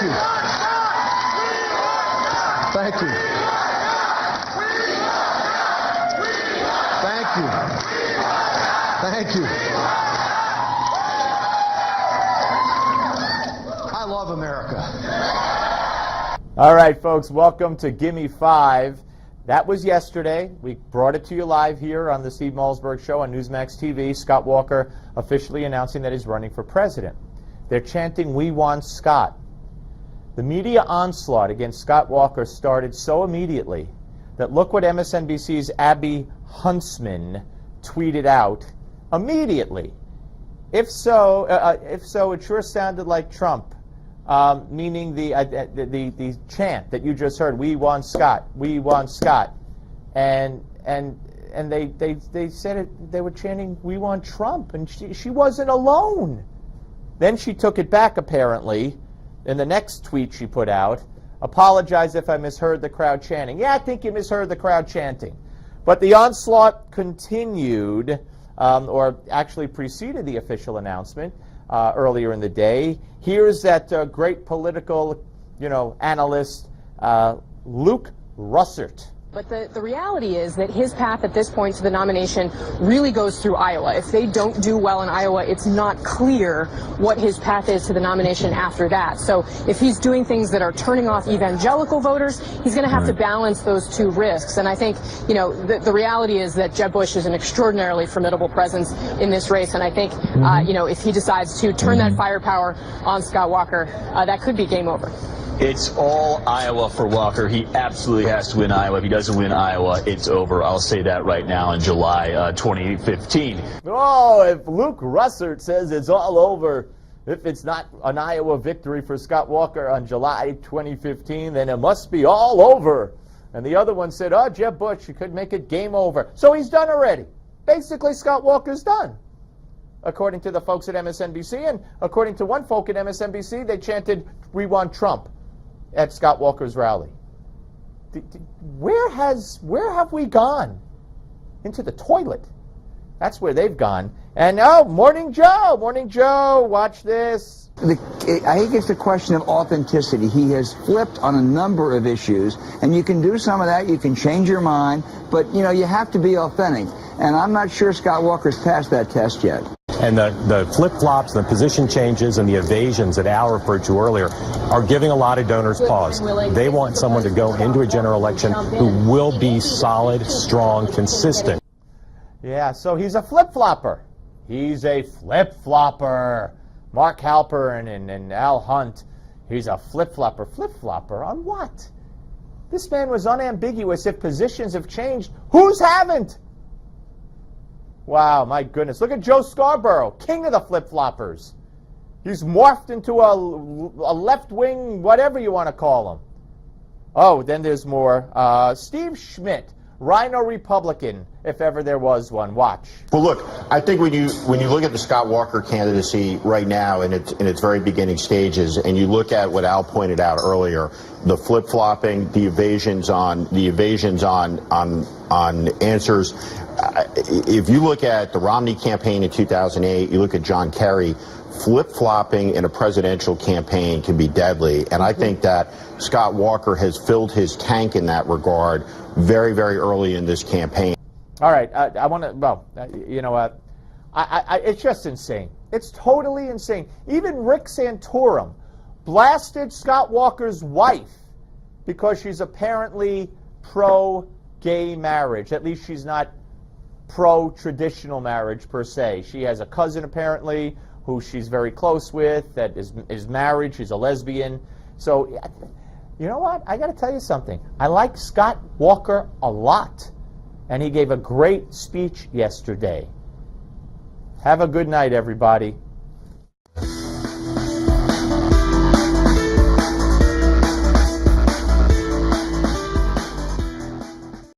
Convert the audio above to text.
Thank you. Thank you. Thank you. Thank you. I love America. All right, folks, welcome to Gimme 5. That was yesterday. We brought it to you live here on the Steve Malzberg Show on Newsmax TV. Scott Walker officially announcing that he's running for president. They're chanting, "We want Scott." The media onslaught against Scott Walker started so immediately that look what MSNBC's Abby Huntsman tweeted out immediately. If so, it sure sounded like Trump, meaning the chant that you just heard, "We want Scott, we want Scott," and they said it. They were chanting, "We want Trump," and she wasn't alone. Then she took it back apparently. In the next tweet she put out, "Apologize if I misheard the crowd chanting." Yeah, I think you misheard the crowd chanting. But the onslaught continued, or actually preceded the official announcement earlier in the day. Here's that great political, analyst, Luke Russert. But the reality is that his path at this point to the nomination really goes through Iowa. If they don't do well in Iowa, it's not clear what his path is to the nomination after that. So if he's doing things that are turning off evangelical voters, he's going to have to balance those two risks. And I think, the reality is that Jeb Bush is an extraordinarily formidable presence in this race. And I think, if he decides to turn that firepower on Scott Walker, that could be game over. It's all Iowa for Walker. He absolutely has to win Iowa. If he doesn't win Iowa, it's over. I'll say that right now in July 2015. Oh, if Luke Russert says it's all over, if it's not an Iowa victory for Scott Walker on July 2015, then it must be all over. And the other one said, Jeb Bush, you could make it game over. So he's done already. Basically, Scott Walker's done, according to the folks at MSNBC. And according to one folk at MSNBC, they chanted, "We want Trump," at Scott Walker's rally. Where have we gone? Into the toilet. That's where they've gone. And Morning Joe, watch this. I think it's a question of authenticity. He has flipped on a number of issues, and you can do some of that, you can change your mind, but you have to be authentic. And I'm not sure Scott Walker's passed that test yet. And the flip-flops, the position changes, and the evasions that Al referred to earlier are giving a lot of donors pause. They want someone to go into a general election who will be solid, strong, consistent. Yeah, so he's a flip-flopper. He's a flip-flopper. Mark Halpern and Al Hunt, he's a flip-flopper. Flip-flopper on what? This man was unambiguous. If positions have changed, whose haven't? Wow, my goodness. Look at Joe Scarborough, king of the flip-floppers. He's morphed into a left-wing, whatever you want to call him. Oh, then there's more. Steve Schmidt, Rhino Republican, if ever there was one. Watch. Well, look, I think when you look at the Scott Walker candidacy right now in its very beginning stages, and you look at what Al pointed out earlier, the flip-flopping, the evasions on answers. If you look at the Romney campaign in 2008, you look at John Kerry, flip-flopping in a presidential campaign can be deadly. And I think that Scott Walker has filled his tank in that regard very, very early in this campaign. All right, I want to, it's just insane. It's totally insane. Even Rick Santorum blasted Scott Walker's wife because she's apparently pro-gay marriage. At least she's not pro-traditional marriage per se. She has a cousin apparently who she's very close with that is married. She's a lesbian. So, you know what? I got to tell you something. I like Scott Walker a lot, and he gave a great speech yesterday. Have a good night, everybody.